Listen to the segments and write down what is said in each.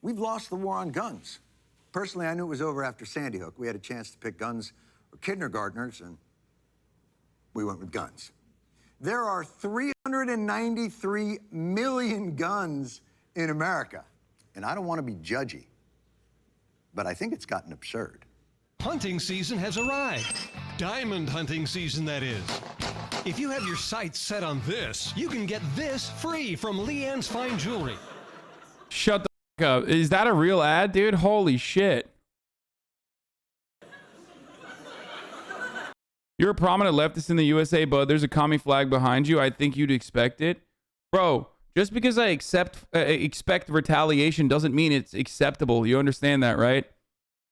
we've lost the war on guns. Personally, I knew it was over after Sandy Hook. We had a chance to pick guns or kindergartners, and we went with guns. There are 393 million guns in America. And I don't want to be judgy, but I think it's gotten absurd. Hunting season has arrived. Diamond hunting season, that is. If you have your sights set on this, you can get this free from Leanne's Fine Jewelry. Shut the fuck up. Is that a real ad, dude? Holy shit. You're a prominent leftist in the USA, bud. There's a commie flag behind you. I think you'd expect it. Bro, just because I expect retaliation doesn't mean it's acceptable. You understand that, right?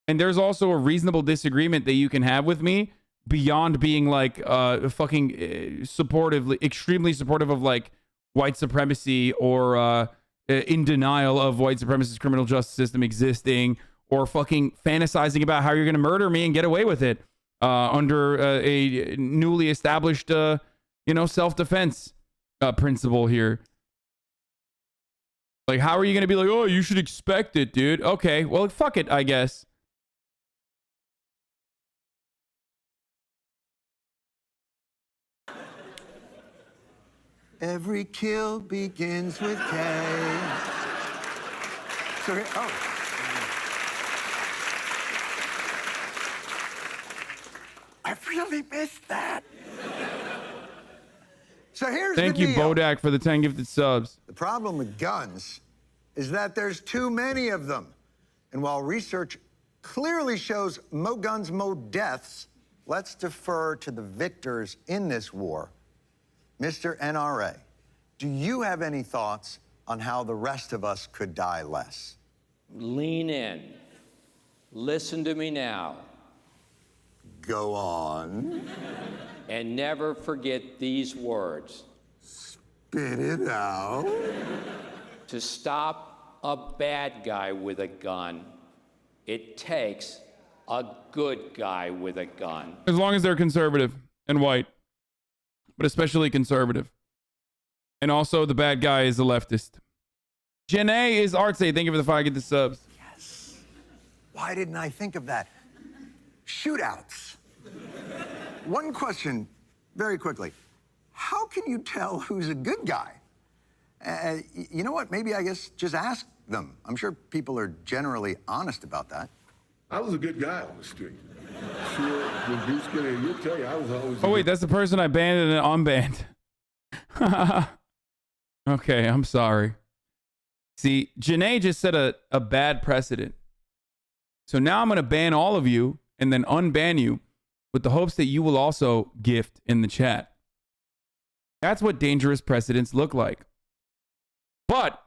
And there's also a reasonable disagreement that you can have with me beyond being like fucking supportive, extremely supportive of like white supremacy or in denial of white supremacist criminal justice system existing, or fucking fantasizing about how you're going to murder me and get away with it under a newly established, self-defense principle here. Like, how are you going to be like, oh, you should expect it, dude? Okay, well, fuck it, I guess. Every kill begins with K. So here, I really missed that. So here's Thank you, Bodak, for the 10 gifted subs. The problem with guns is that there's too many of them. And while research clearly shows mo guns, mo deaths, let's defer to the victors in this war. Mr. NRA, do you have any thoughts on how the rest of us could die less? Lean in. Listen to me now. Go on. And never forget these words. Spit it out. To stop a bad guy with a gun, it takes a good guy with a gun. As long as they're conservative and white, but especially conservative. And also the bad guy is a leftist. Janae is Artsy. Thank you for the 5 gifted subs. Yes. Why didn't I think of that? Shootouts. One question, very quickly. How can you tell who's a good guy? You know what? Maybe I guess just ask them. I'm sure people are generally honest about that. I was a good guy on the street. Sure, when Bruce Skinner, you'll tell you I was always. Oh wait, that's the person I banned and unbanned. Okay, I'm sorry. See, Janae just set a bad precedent. So now I'm going to ban all of you and then unban you with the hopes that you will also gift in the chat. That's what dangerous precedents look like. But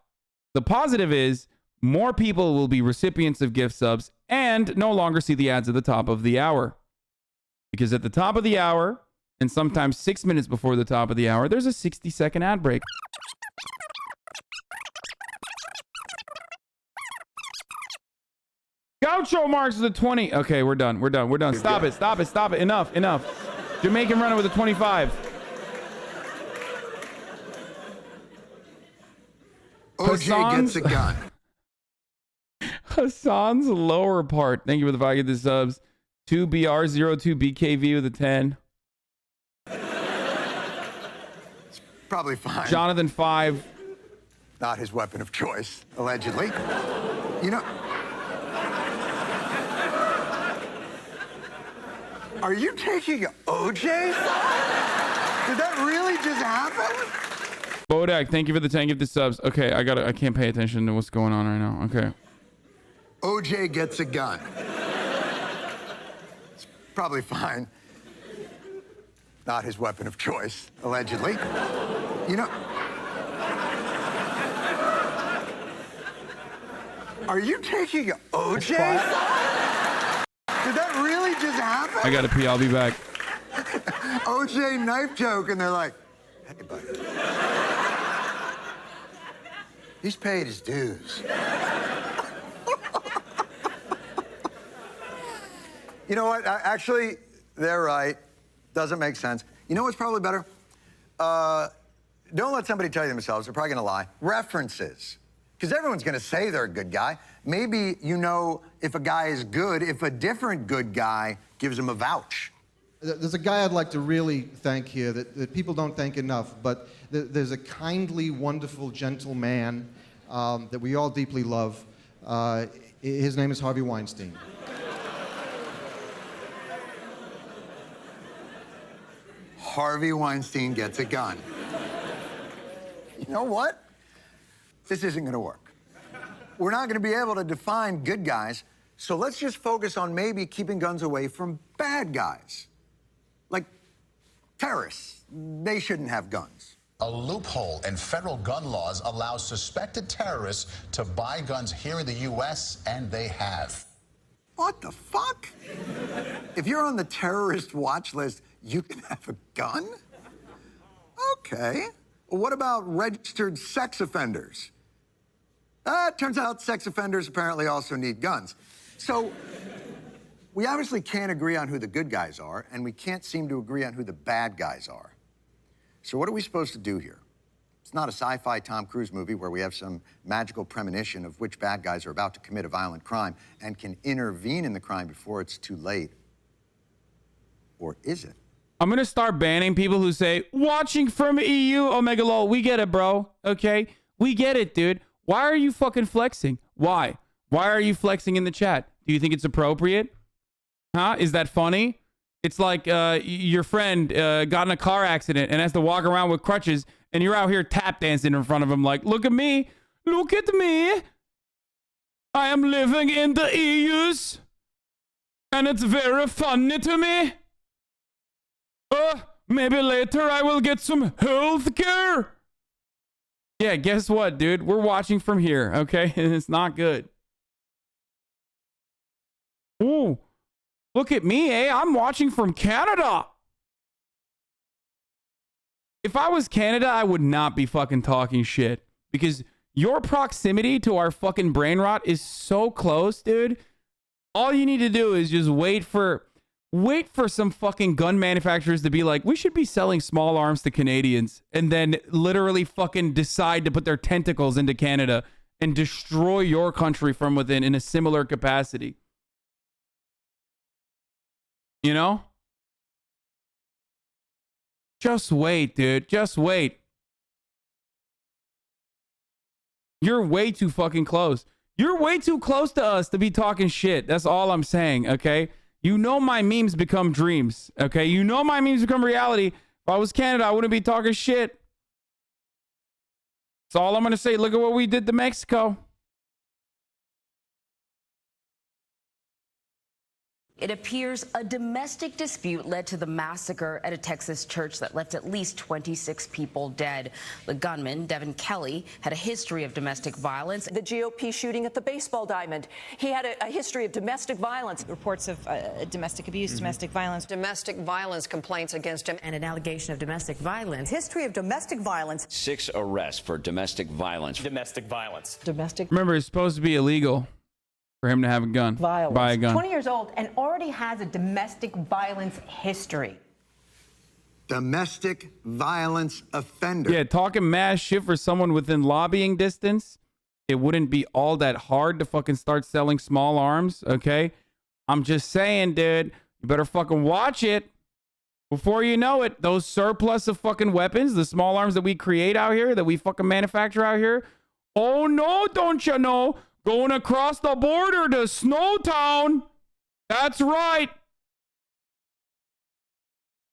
the positive is more people will be recipients of gift subs and no longer see the ads at the top of the hour. Because at the top of the hour, and sometimes 6 minutes before the top of the hour, there's a 60-second ad break. Gaucho marks the 20. Okay, we're done. We're done. We're done. Stop it. Stop it. Stop it. Enough. Enough. Jamaican runner with a 25. OJ gets a gun. Hasan's lower part. Thank you for the 5 gifted subs. 2BR02BKV with a 10. It's probably fine. Jonathan 5. Not his weapon of choice, allegedly. You know, are you taking OJ? Did that really just happen? Bodak, thank you for the 10 gifted subs. Okay, I can't pay attention to what's going on right now. Okay. OJ gets a gun. It's probably fine. Not his weapon of choice, allegedly. You know, are you taking OJ? Did that really just happen? I gotta pee. I'll be back. OJ knife joke, and they're like, hey, buddy. He's paid his dues. You know what? Actually, they're right. Doesn't make sense. You know what's probably better? Don't let somebody tell you themselves. They're probably going to lie. References. Because everyone's going to say they're a good guy. Maybe you know if a guy is good if a different good guy gives him a vouch. There's a guy I'd like to really thank here that people don't thank enough, but there's a kindly, wonderful, gentle man that we all deeply love. His name is Harvey Weinstein. Harvey Weinstein gets a gun. You know what? This isn't going to work. We're not going to be able to define good guys, so let's just focus on maybe keeping guns away from bad guys. Like terrorists. They shouldn't have guns. A loophole in federal gun laws allows suspected terrorists to buy guns here in the U.S., and they have. What the fuck? If you're on the terrorist watch list, you can have a gun? Okay. Well, what about registered sex offenders? It turns out sex offenders apparently also need guns. So we obviously can't agree on who the good guys are, and we can't seem to agree on who the bad guys are. So what are we supposed to do here? It's not a sci-fi Tom Cruise movie where we have some magical premonition of which bad guys are about to commit a violent crime and can intervene in the crime before it's too late. Or is it? I'm going to start banning people who say, watching from EU, Omega Lol. We get it, bro. Okay? We get it, dude. Why are you fucking flexing? Why? Why are you flexing in the chat? Do you think it's appropriate? Huh? Is that funny? It's like your friend got in a car accident and has to walk around with crutches, and you're out here tap dancing in front of him like, look at me. Look at me. I am living in the EUs, and it's very funny to me. Maybe later I will get some health care. Yeah, guess what, dude? We're watching from here, okay? It's not good. Ooh, look at me, eh? I'm watching from Canada. If I was Canada, I would not be fucking talking shit. Because your proximity to our fucking brain rot is so close, dude. All you need to do is just wait for some fucking gun manufacturers to be like, we should be selling small arms to Canadians, and then literally fucking decide to put their tentacles into Canada and destroy your country from within in a similar capacity. You know? Just wait, dude. Just wait. You're way too fucking close. You're way too close to us to be talking shit. That's all I'm saying, okay? You know my memes become dreams, okay? You know my memes become reality. If I was Canada, I wouldn't be talking shit. That's all I'm going to say. Look at what we did to Mexico. It appears a domestic dispute led to the massacre at a Texas church that left at least 26 people dead. The gunman, Devin Kelly, had a history of domestic violence. The GOP shooting at the baseball diamond. He had a history of domestic violence. Reports of domestic abuse, domestic violence. Domestic violence complaints against him. And an allegation of domestic violence. History of domestic violence. 6 arrests for domestic violence. Domestic violence. Domestic Remember, it's supposed to be illegal for him to have a gun. violence. Buy a gun. 20 years old and already has a domestic violence history. Domestic violence offender. Yeah, talking mad shit for someone within lobbying distance. It wouldn't be all that hard to fucking start selling small arms, okay? I'm just saying, dude, you better fucking watch it. Before you know it, those surplus of fucking weapons, the small arms that we create out here, that we fucking manufacture out here, oh no, don't you know? Going across the border to Snowtown. That's right.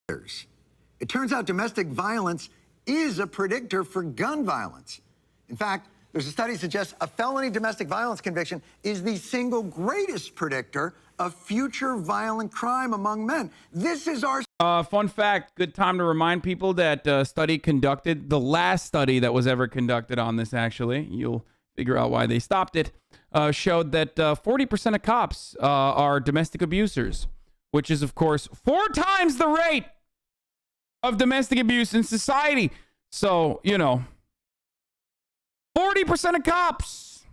It turns out domestic violence is a predictor for gun violence. In fact, there's a study that suggests a felony domestic violence conviction is the single greatest predictor of future violent crime among men. This is our... Fun fact, good time to remind people that study conducted, the last study that was ever conducted on this, actually, you'll figure out why they stopped it, showed that 40% of cops are domestic abusers, which is, of course, 4 times the rate of domestic abuse in society. So, you know, 40% of cops.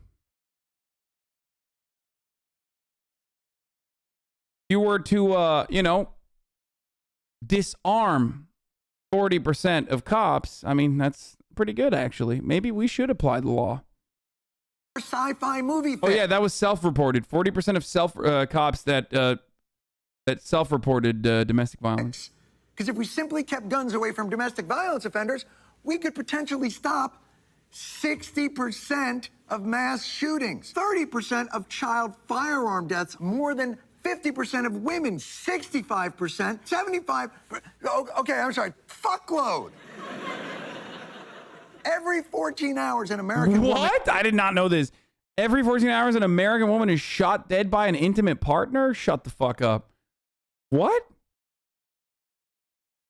You were to, you know, disarm 40% of cops. I mean, that's pretty good, actually. Maybe we should apply the law. sci-fi movie Oh fit. yeah, that was self-reported. 40% of cops that self-reported domestic violence. Because if we simply kept guns away from domestic violence offenders, we could potentially stop 60% of mass shootings, 30% of child firearm deaths, more than 50% of women, 65%, 75%. Okay, I'm sorry, fuckload. Every 14 hours, an American woman. What? I did not know this. Every 14 hours, an American woman is shot dead by an intimate partner? Shut the fuck up. What?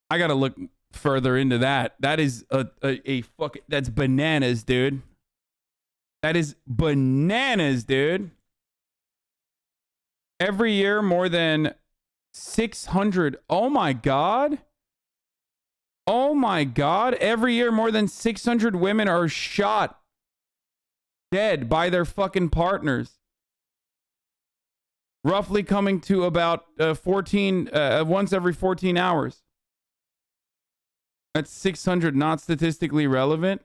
I gotta look further into that. That is a fucking, that's bananas, dude. That is bananas, dude. Every year, more than 600. Oh my God. Oh my God. Every year, more than 600 women are shot dead by their fucking partners. Roughly coming to about 14, once every 14 hours. That's 600, not statistically relevant.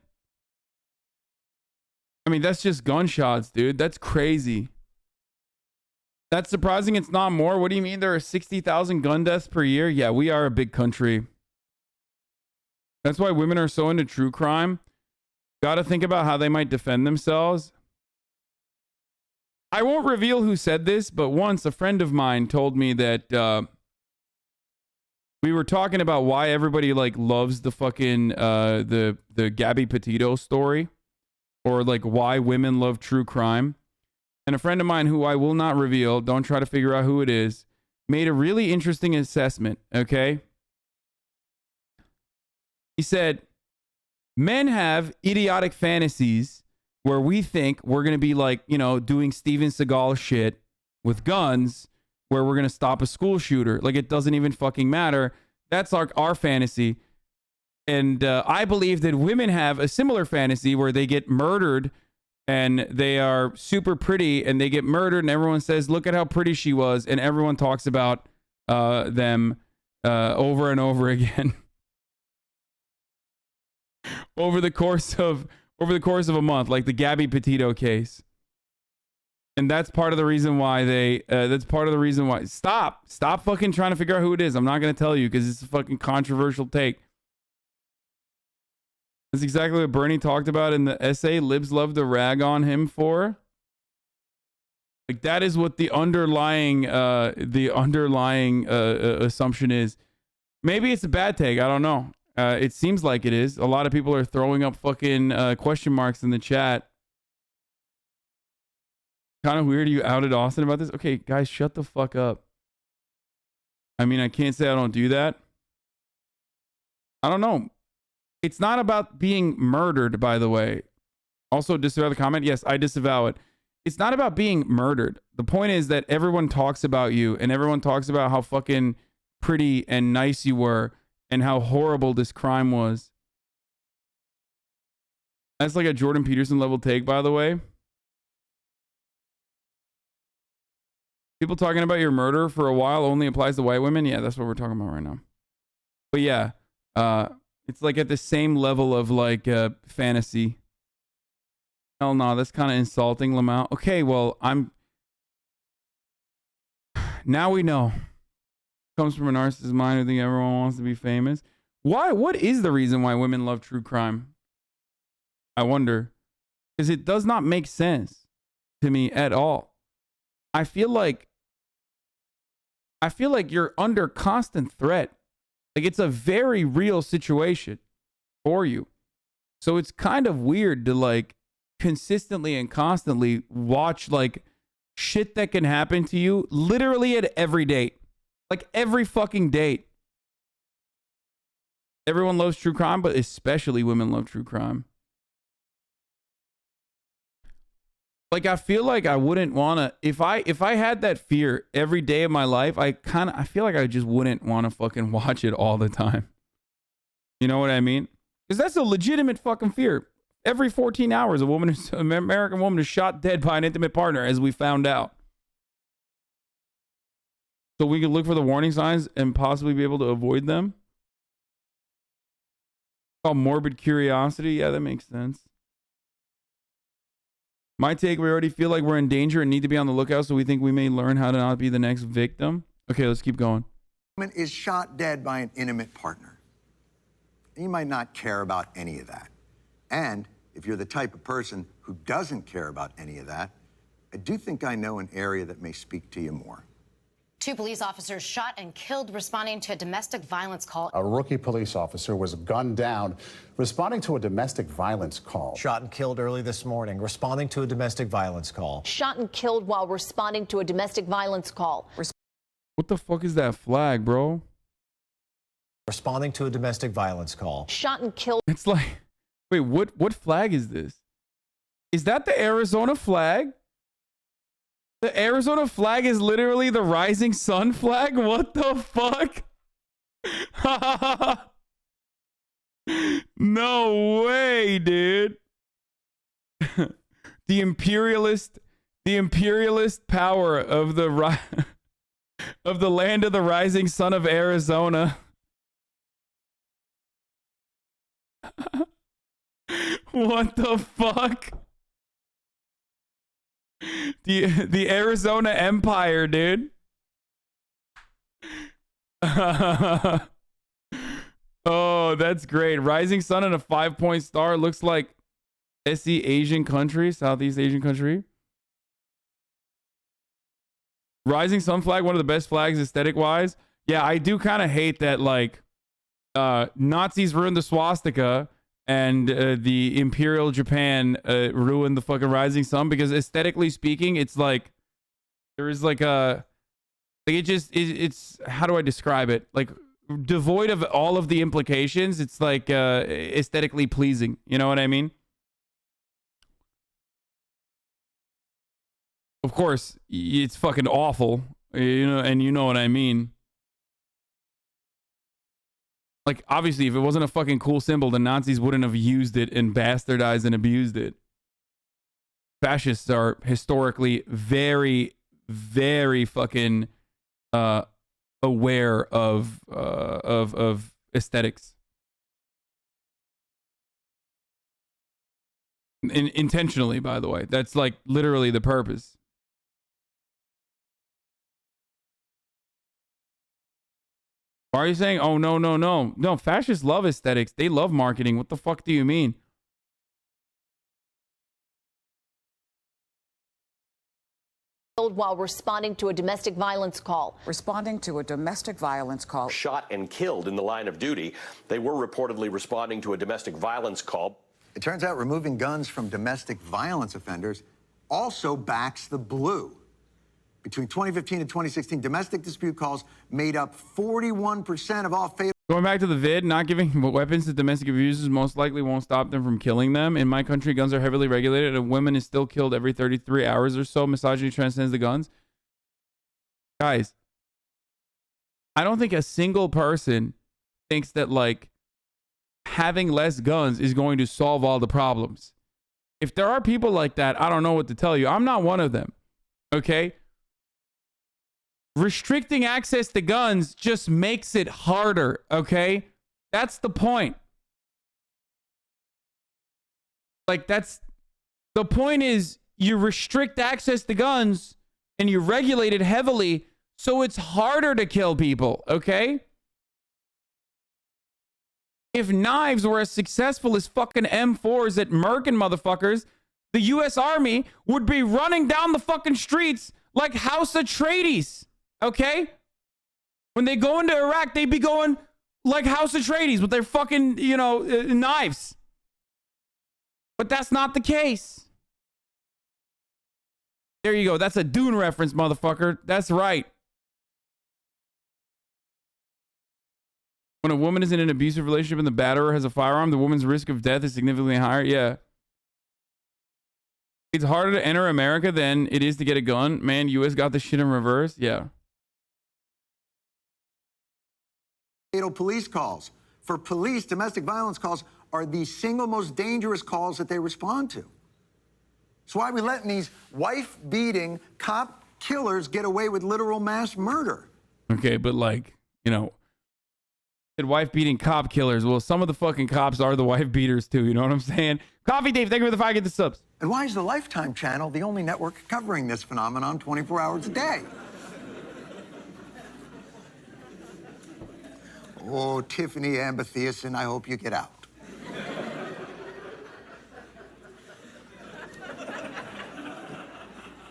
I mean, that's just gunshots, dude. That's crazy. That's surprising it's not more. What do you mean there are 60,000 gun deaths per year? Yeah, we are a big country. That's why women are so into true crime. Got to think about how they might defend themselves. I won't reveal who said this, but once a friend of mine told me that we were talking about why everybody like loves the fucking the Gabby Petito story, or like why women love true crime. And a friend of mine who I will not reveal, don't try to figure out who it is, made a really interesting assessment, okay? He said, men have idiotic fantasies where we think we're going to be like, you know, doing Steven Seagal shit with guns, where we're going to stop a school shooter. Like, it doesn't even fucking matter. That's our fantasy. And I believe that women have a similar fantasy where they get murdered and they are super pretty and they get murdered and everyone says, look at how pretty she was. And everyone talks about them over and over again. over the course of a month, like the Gabby Petito case. And that's part of the reason why stop fucking trying to figure out who it is. I'm not going to tell you because it's a fucking controversial take. That's exactly what Bernie talked about in the essay libs love to rag on him for. Like, that is what the underlying assumption is. Maybe it's a bad take. I don't know. It seems like it is. A lot of people are throwing up fucking question marks in the chat. Kind of weird you outed Austin about this. Okay, guys, shut the fuck up. I mean, I can't say I don't do that. I don't know. It's not about being murdered, by the way. Also, disavow the comment. Yes, I disavow it. It's not about being murdered. The point is that everyone talks about you and everyone talks about how fucking pretty and nice you were and how horrible this crime was. That's like a Jordan Peterson level take, by the way. People talking about your murder for a while only applies to white women. Yeah, that's what we're talking about right now. But yeah, it's like at the same level of like fantasy. Hell no, that's kind of insulting, Lamau. Okay, well, now we know. Comes from a narcissist's mind who think everyone wants to be famous. Why? What is the reason why women love true crime? I wonder. Because it does not make sense to me at all. I feel like you're under constant threat. Like, it's a very real situation for you. So it's kind of weird to like consistently and constantly watch like shit that can happen to you literally at every date. Like every fucking date. Everyone loves true crime, but especially women love true crime. Like, I feel like I wouldn't want to, if I had that fear every day of my life, I feel like I just wouldn't want to fucking watch it all the time. You know what I mean? Because that's a legitimate fucking fear. Every 14 hours, an American woman is shot dead by an intimate partner, as we found out. So we can look for the warning signs and possibly be able to avoid them. Called morbid curiosity. Yeah, that makes sense. My take, we already feel like we're in danger and need to be on the lookout, so we think we may learn how to not be the next victim. Okay, let's keep going. Is shot dead by an intimate partner. You might not care about any of that. And if you're the type of person who doesn't care about any of that, I do think I know an area that may speak to you more. 2 police officers shot and killed responding to a domestic violence call. A rookie police officer was gunned down responding to a domestic violence call. Shot and killed early this morning, responding to a domestic violence call. Shot and killed while responding to a domestic violence call. What the fuck is that flag, bro? Responding to a domestic violence call. Shot and killed. It's like, wait, what flag is this? Is that the Arizona flag? The Arizona flag is literally the rising sun flag? What the fuck? No way, dude. The imperialist power of the of the land of the rising sun of Arizona. What the fuck? The Arizona Empire, dude. Oh, that's great. Rising sun and a 5-point star. Looks like SE Asian country, Southeast Asian country. Rising sun flag, one of the best flags aesthetic wise. Yeah, I do kind of hate that, like, Nazis ruined the swastika and the Imperial Japan ruined the fucking rising sun, because aesthetically speaking, it's like there is like a like it's how do I describe it? Like devoid of all of the implications. It's like aesthetically pleasing. You know what I mean? Of course, it's fucking awful. You know, and you know what I mean. Like, obviously, if it wasn't a fucking cool symbol, the Nazis wouldn't have used it and bastardized and abused it. Fascists are historically very, very fucking aware of aesthetics. Intentionally, by the way. That's like literally the purpose. Why are you saying, oh, no, fascists love aesthetics. They love marketing. What the fuck do you mean? While responding to a domestic violence call. Responding to a domestic violence call. Shot and killed in the line of duty. They were reportedly responding to a domestic violence call. It turns out removing guns from domestic violence offenders also backs the blue. Between 2015 and 2016, domestic dispute calls made up 41% of all fatal. Going back to the vid, not giving weapons to domestic abusers most likely won't stop them from killing them. In my country, guns are heavily regulated, and a woman is still killed every 33 hours or so. Misogyny transcends the guns. Guys, I don't think a single person thinks that, like, having less guns is going to solve all the problems. If there are people like that, I don't know what to tell you. I'm not one of them. Okay? Restricting access to guns just makes it harder, okay? That's the point. Like, that's the point, is you restrict access to guns and you regulate it heavily so it's harder to kill people, okay? If knives were as successful as fucking M4s at murking motherfuckers, the U.S. Army would be running down the fucking streets like House Atreides. Okay? When they go into Iraq, they'd be going like House Atreides with their fucking, you know, knives. But that's not the case. There you go. That's a Dune reference, motherfucker. That's right. When a woman is in an abusive relationship and the batterer has a firearm, the woman's risk of death is significantly higher. Yeah. It's harder to enter America than it is to get a gun. Man, U.S. got this shit in reverse. Yeah. Fatal police calls. For police, domestic violence calls are the single most dangerous calls that they respond to. It's why we letting these wife-beating cop killers get away with literal mass murder. Okay, but like, you know, Wife beating cop killers. Well, some of the fucking cops are the wife beaters too. You know what I'm saying? Coffee Dave, thank you for the 5. Get the subs. And why is the Lifetime channel the only network covering this phenomenon 24 hours a day? Oh, Tiffany Amber Thiessen, I hope you get out.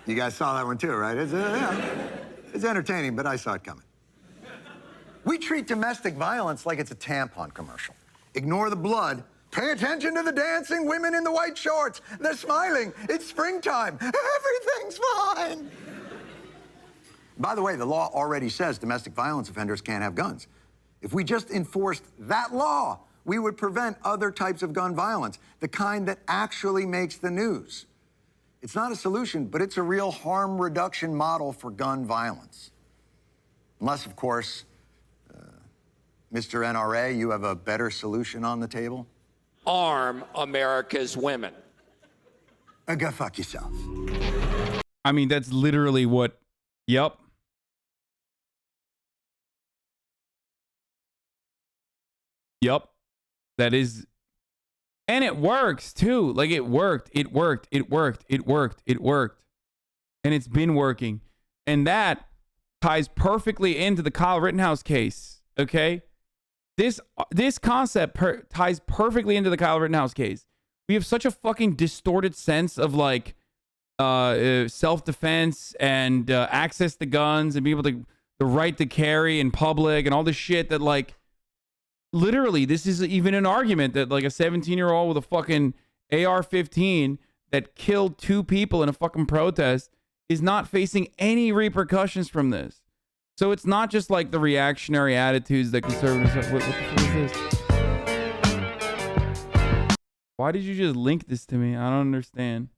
You guys saw that one too, right? It's entertaining, but I saw it coming. We treat domestic violence like it's a tampon commercial. Ignore the blood. Pay attention to the dancing women in the white shorts. They're smiling. It's springtime. Everything's fine. By the way, the law already says domestic violence offenders can't have guns. If we just enforced that law, we would prevent other types of gun violence, the kind that actually makes the news. It's not a solution, but it's a real harm reduction model for gun violence. Unless, of course, Mr. NRA, you have a better solution on the table? Arm America's women. Go fuck yourself. I mean, that's literally what. Yep. Yep. That is. And it works too. Like it worked. It worked. It worked. It worked. It worked. And it's been working. And that ties perfectly into the Kyle Rittenhouse case. Okay? This concept ties perfectly into the Kyle Rittenhouse case. We have such a fucking distorted sense of like self-defense and access to guns and be able to the right to carry in public and all this shit that like literally this is even an argument that like a 17-year-old with a fucking AR-15 that killed 2 people in a fucking protest is not facing any repercussions from this. So it's not just like the reactionary attitudes that conservatives have. What the fuck is this? Why did you just link this to me? I don't understand.